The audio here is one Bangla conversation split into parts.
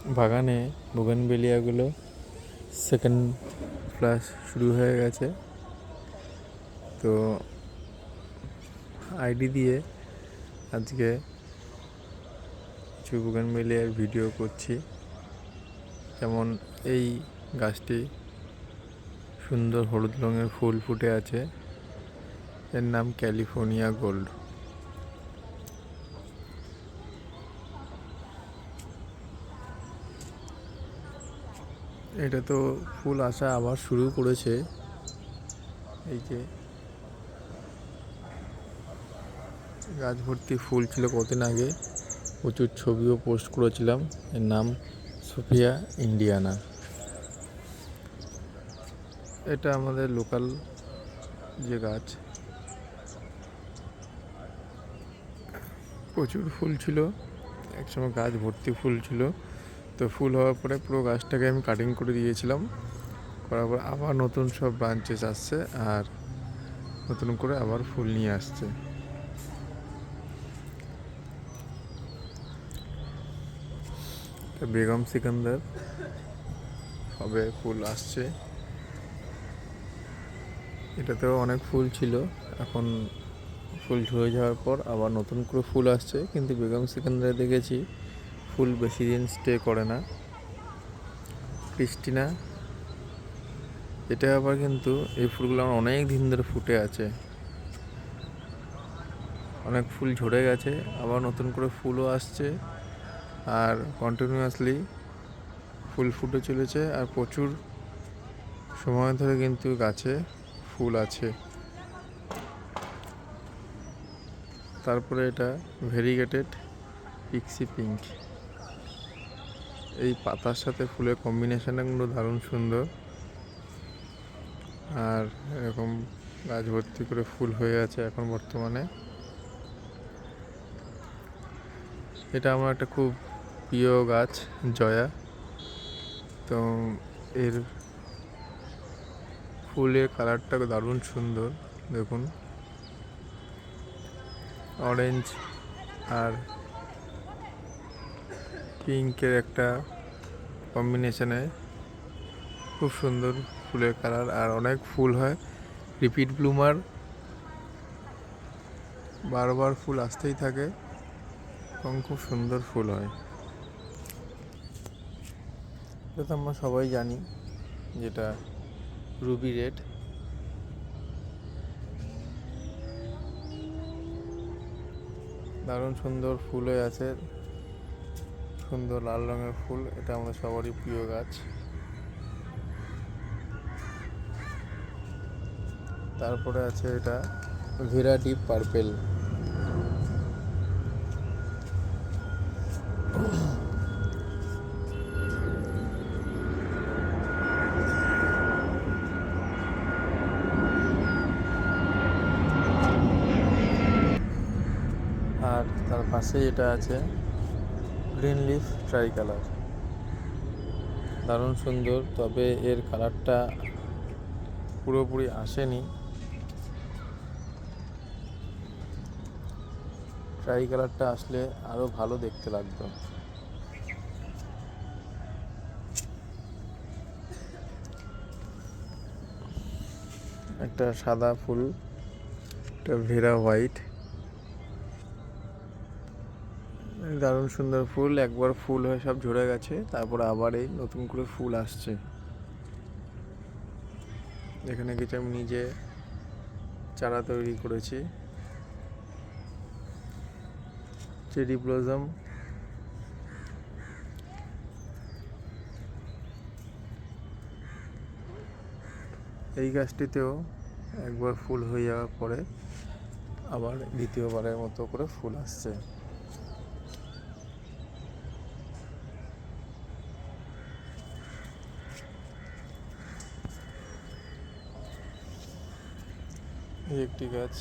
বাগানে বোগেনভেলিয়াগুলো সেকেন্ড ফ্লাশ শুরু হয়ে গেছে। তো আইডি দিয়ে আজকে কিছু বোগেনভেলিয়ার ভিডিও করছি। যেমন এই গাছটি সুন্দর হলুদ রঙের ফুল ফুটে আছে, এর নাম ক্যালিফোর্নিয়া গোল্ড। এটা তো ফুল আসা আবার শুরু করেছে। এই যে গাছ ভর্তি ফুল ছিল কদিন আগে, প্রচুর ছবিও পোস্ট করেছিলাম। এর নাম সোফিয়া ইন্ডিয়ানা। এটা আমাদের লোকাল যে গাছ, প্রচুর ফুল ছিল, একসময় গাছ ভর্তি ফুল ছিল। তো ফুল হওয়ার পরে পুরো গাছটাকে আমি কাটিং করে দিয়েছিলাম, করার পর আবার নতুন সব ব্রাঞ্চেস আসছে আর নতুন করে আবার ফুল নিয়ে আসছে। বেগম সিকান্দার হবে ফুল আসছে। এটাতেও অনেক ফুল ছিল, এখন ফুল ঝরে যাওয়ার পর আবার নতুন করে ফুল আসছে। কিন্তু বেগম সিকান্দারে দেখেছি ফুল বেশি দিন স্টে করে না। ক্রিস্টিনা, এটা আবার কিন্তু এই ফুলগুলো আমার অনেক দিন ধরে ফুটে আছে, অনেক ফুল ঝরে গেছে, আবার নতুন করে ফুলও আসছে আর কন্টিনিউয়াসলি ফুল ফুটে চলেছে আর প্রচুর সময় ধরে কিন্তু গাছে ফুল আছে। তারপরে এটা ভেরিগেটেড পিক্সি পিঙ্ক, এই পাতার সাথে ফুলের কম্বিনেশনটা কিন্তু দারুণ সুন্দর। আর এরকম গাছ ভর্তি করে ফুল হয়ে আছে এখন বর্তমানে। এটা আমার একটা খুব প্রিয় গাছ, জয়া। তো এর ফুলের কালারটা দারুণ সুন্দর, দেখুন অরেঞ্জ আর পিঙ্কের একটা কম্বিনেশনে খুব সুন্দর ফুলের কালার, আর অনেক ফুল হয়, রিপিট ব্লুমার, বারবার ফুল আসতেই থাকে এবং খুব সুন্দর ফুল হয়। এটা তো আমরা সবাই জানি, যেটা রুবি রেড। দারুণ সুন্দর ফুল হয়ে আছে, সুন্দর লাল রঙের ফুল। এটা আমাদের সবারই প্রিয় গাছ। তারপরে আছে এটা ভিরা ডিপ পার্পেল। আর তার পাশে এটা আছে গ্রিন লিফ ট্রাই কালার, দারুণ সুন্দর, তবে এর কালারটা পুরোপুরি আসেনি। ট্রাই কালারটা আসলে আরও ভালো দেখতে লাগতো। একটা সাদা ফুল, একটা ভেরা হোয়াইট, দারুণ সুন্দর ফুল। একবার ফুল হয়ে সব ঝরে গেছে, তারপর আবার এই নতুন করে ফুল আসছে। এখানে কিছু আমি নিজে চারা তৈরি করেছি। চেরি ব্লসম, এই গাছটিতেও একবার ফুল হয়ে যাওয়ার পরে আবার দ্বিতীয়বারের মতো করে ফুল আসছে। এই একটি গাছ,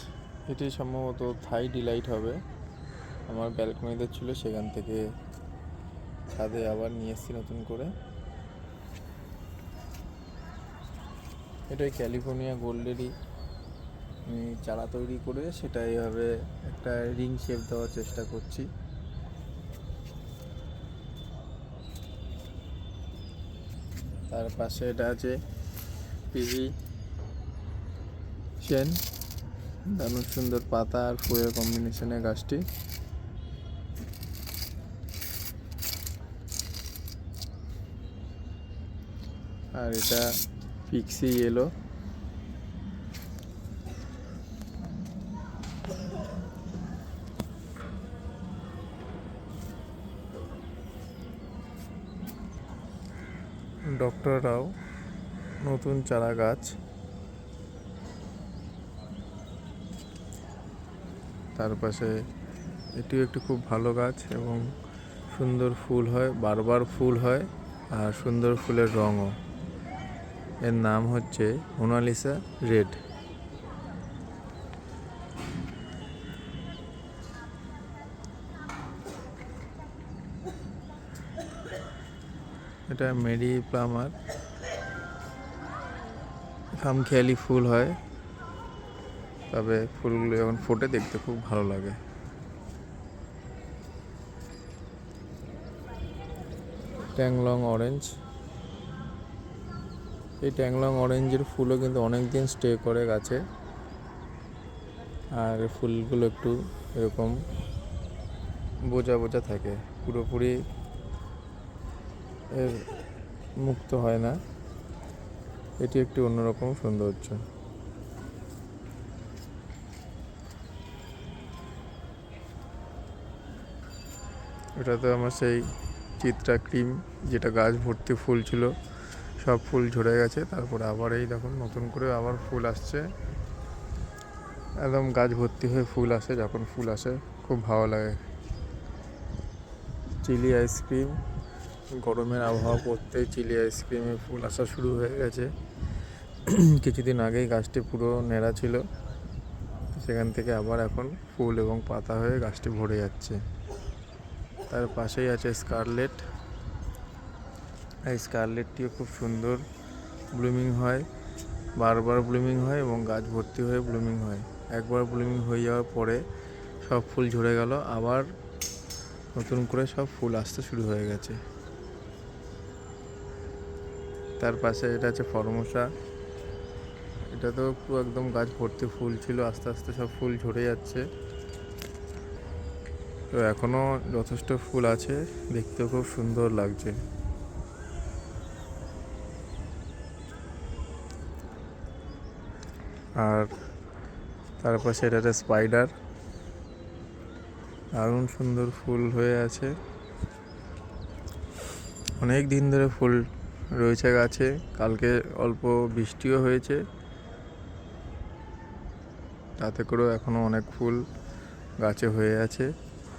এটি সম্ভবত থাই ডিলাইট হবে, আমার ব্যালকনিতে ছিল, সেখান থেকে ছাদে আবার নিয়ে এসেছি নতুন করে। এটা ক্যালিফোর্নিয়া গোল্ডেরই আমি চারা তৈরি করে সেটা এইভাবে একটা রিং শেপ দেওয়ার চেষ্টা করছি। তার পাশে এটা আছে পিজি চেন, দারুণ সুন্দর পাতা আর ফুলের কম্বিনেশনে গাছটি। আর এটা পিক্সি ইয়েলো। ডক্টর রাও নতুন চারা গাছ। তার পাশে এটিও একটি খুব ভালো গাছ এবং সুন্দর ফুল হয়, বারবার ফুল হয় আর সুন্দর ফুলের রঙও। এর নাম হচ্ছে মোনালিসা রেড। এটা মেরি প্লামার, খামখেয়ালি ফুল হয়, তবে ফুলগুলো যখন ফোটে দেখতে খুব ভালো লাগে। ট্যাংলং অরেঞ্জ। এই ট্যাংলং অরেঞ্জের ফুলও কিন্তু অনেক দিন স্টে করে গাছে, আর ফুলগুলো একটু এরকম বোঝা বোঝা থাকে, পুরোপুরি এর মুক্ত হয় না। এটি একটি অন্যরকম সৌন্দর্য। এটা তো আমার সেই চিত্রা ক্রিম, যেটা গাছ ভর্তি ফুল ছিল, সব ফুল ঝরে গেছে, তারপরে আবার এই দেখুন নতুন করে আবার ফুল আসছে। একদম গাছ ভর্তি হয়ে ফুল আসে, যখন ফুল আসে খুব ভালো লাগে। চিলি আইসক্রিম, গরমের আবহাওয়া পড়তেই চিলি আইসক্রিমে ফুল আসা শুরু হয়ে গেছে। কিছুদিন আগেই গাছটি পুরো ন্যাড়া ছিল, সেখান থেকে আবার এখন ফুল এবং পাতা হয়ে গাছটি ভরে যাচ্ছে। তার পাশেই আছে স্কারলেট। এই স্কারলেটটিও খুব সুন্দর ব্লুমিং হয়, বারবার ব্লুমিং হয় এবং গাছ ভর্তি হয়ে ব্লুমিং হয়। একবার ব্লুমিং হয়ে যাওয়ার পরে সব ফুল ঝরে গেল, আবার নতুন করে সব ফুল আসতে শুরু হয়ে গেছে। তার পাশে এটা আছে ফরমোসা। এটা তো পুরো একদম গাছ ভর্তি ফুল ছিল, আস্তে আস্তে সব ফুল ঝরে যাচ্ছে, তো এখনও যথেষ্ট ফুল আছে, দেখতেও খুব সুন্দর লাগছে। আর তার পাশে এটা একটা স্পাইডার, দারুণ সুন্দর ফুল হয়ে আছে, অনেক দিন ধরে ফুল রয়েছে গাছে। কালকে অল্প বৃষ্টিও হয়েছে, তাতে করেও এখনও অনেক ফুল গাছে হয়ে আছে।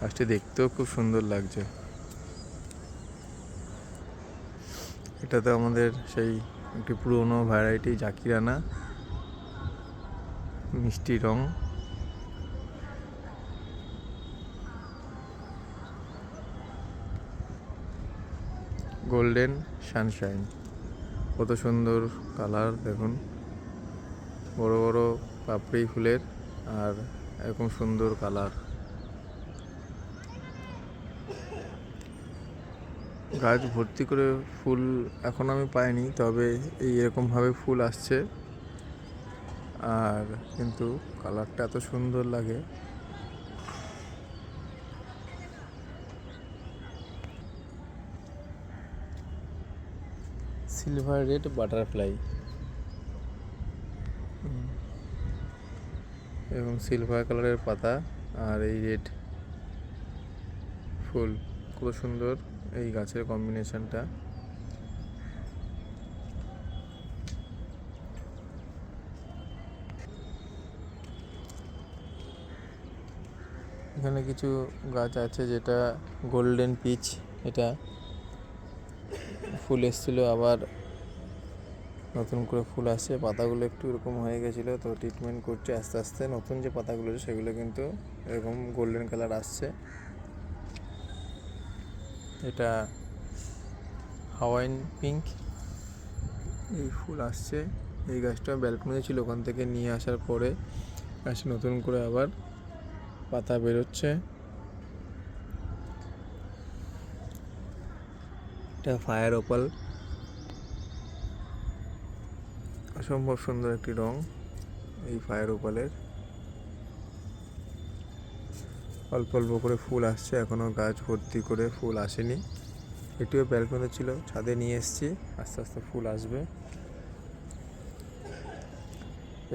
গাছটি দেখতেও খুব সুন্দর লাগছে। এটা তো আমাদের সেই একটি পুরনো ভ্যারাইটি জাকিরানা, মিষ্টি রং। গোল্ডেন সানশাইন, কত সুন্দর কালার দেখুন, বড় বড় পাপড়ি ফুলের আর এরকম সুন্দর কালার। গাছ ভর্তি করে ফুল এখন আমি পাইনি, তবে এই এরকমভাবে ফুল আসছে, আর কিন্তু কালারটা এত সুন্দর লাগে। সিলভার রেড বাটারফ্লাই এবং সিলভার কালারের পাতা আর এই রেড ফুল, খুব সুন্দর এই গাছের কম্বিনেশনটা। এখানে কিছু গাছ আছে, যেটা গোল্ডেন পিচ, এটা ফুল এসেছিলো, আবার নতুন করে ফুল আসছে। পাতাগুলো একটু এরকম হয়ে গেছিলো, তো ট্রিটমেন্ট করছে আস্তে আস্তে। নতুন যে পাতাগুলো সেগুলো কিন্তু এরকম গোল্ডেন কালার আসছে। এটা হাওয়াইন পিঙ্ক, এই ফুল আসছে। এই গাছটা ব্যালকনিতে ছিল, ওখান থেকে নিয়ে আসার পরে গাছে নতুন করে আবার পাতা বেরোচ্ছে। এটা ফায়ার ওপাল, অসম্ভব সুন্দর একটি রং এই ফায়ার ওপালের। অল্প অল্প করে ফুল আসছে, এখনও গাছ ভর্তি করে ফুল আসেনি। এটিও ব্যালকনি ছিল, ছাদে নিয়ে এসেছি, আস্তে আস্তে ফুল আসবে।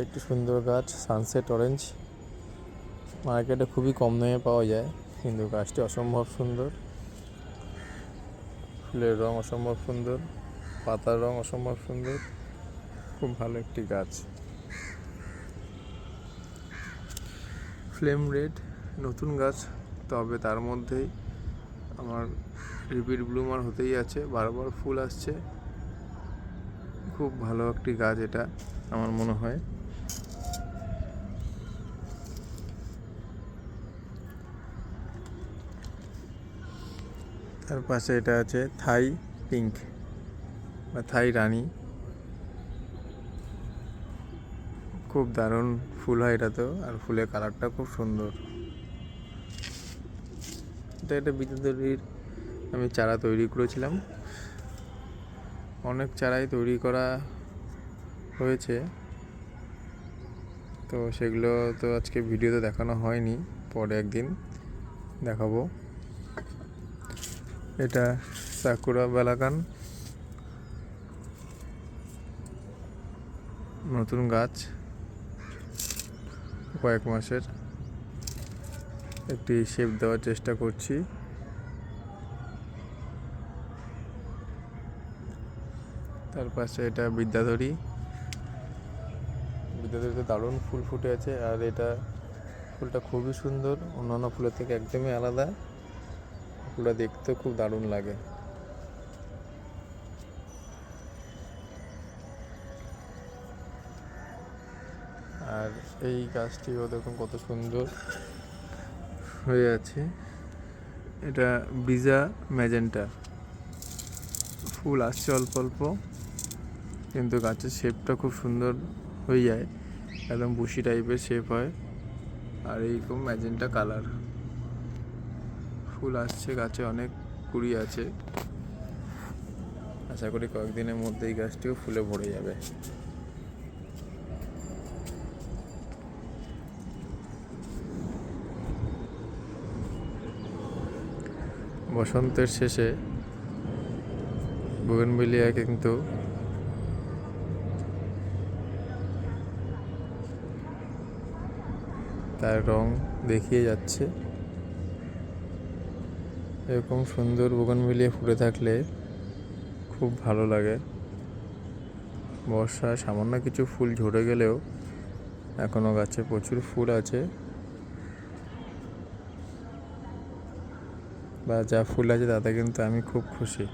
একটি সুন্দর গাছ সানসেট অরেঞ্জ, মার্কেটে খুবই কম দামে পাওয়া যায়, কিন্তু গাছটি অসম্ভব সুন্দর। ফুলের রং অসম্ভব সুন্দর, পাতার রং অসম্ভব সুন্দর, খুব ভালো একটি গাছ। ফ্লেম রেড নতুন গাছ, তবে তার মধ্যেই আমার রিপিট ব্লুমার হতেই আছে, বারবার ফুল আসছে। খুব ভালো একটি গাছ এটা আমার মনে হয়। তার পাশে এটা আছে থাই পিঙ্ক বা থাই রানী, খুব দারুণ ফুল হয় এটাতেও, আর ফুলের কালারটা খুব সুন্দর। এটা একটা বিদ্যুতের আমি চারা তৈরি করেছিলাম, অনেক চারাই তৈরি করা হয়েছে, তো সেগুলো তো আজকে ভিডিওতে দেখানো হয়নি, পরে একদিন দেখাবো। এটা সাকুরা বালাকান, নতুন গাছ, কয়েক মাসের। একটি শেপ দেওয়ার চেষ্টা করছি। তার পাশে এটা বিদ্যাধরী, বিদ্যাধরীতে দারুণ ফুল ফুটে আছে, আর এটা ফুলটা খুবই সুন্দর, অন্যান্য ফুলের থেকে একদমই আলাদা। ফুলটা দেখতেও খুব দারুণ লাগে। আর এই গাছটিও দেখুন কত সুন্দর হয়ে আছে। এটা ব্রিজা ম্যাজেন্টা, ফুল আসছে অল্প অল্প, কিন্তু গাছের শেপটা খুব সুন্দর হয়ে যায়, একদম বুশি টাইপের শেপ হয়, আর এইরকম ম্যাজেন্টা কালার। ফুল আসছে গাছে, অনেক কুড়ি আছে, আশা করি কয়েকদিনের মধ্যে এই গাছটিও ফুলে ভরে যাবে। বসন্তের শেষে বোগেনভিলিয়া কিন্তু তার রং দেখিয়ে যাচ্ছে। এরকম সুন্দর বোগেনভিলিয়া ফুটে থাকলে খুব ভালো লাগে। বর্ষায় সামান্য কিছু ফুল ঝরে গেলেও এখনও গাছে প্রচুর ফুল আছে, বা যা ফুল আছে তাতে কিন্তু আমি খুব খুশি।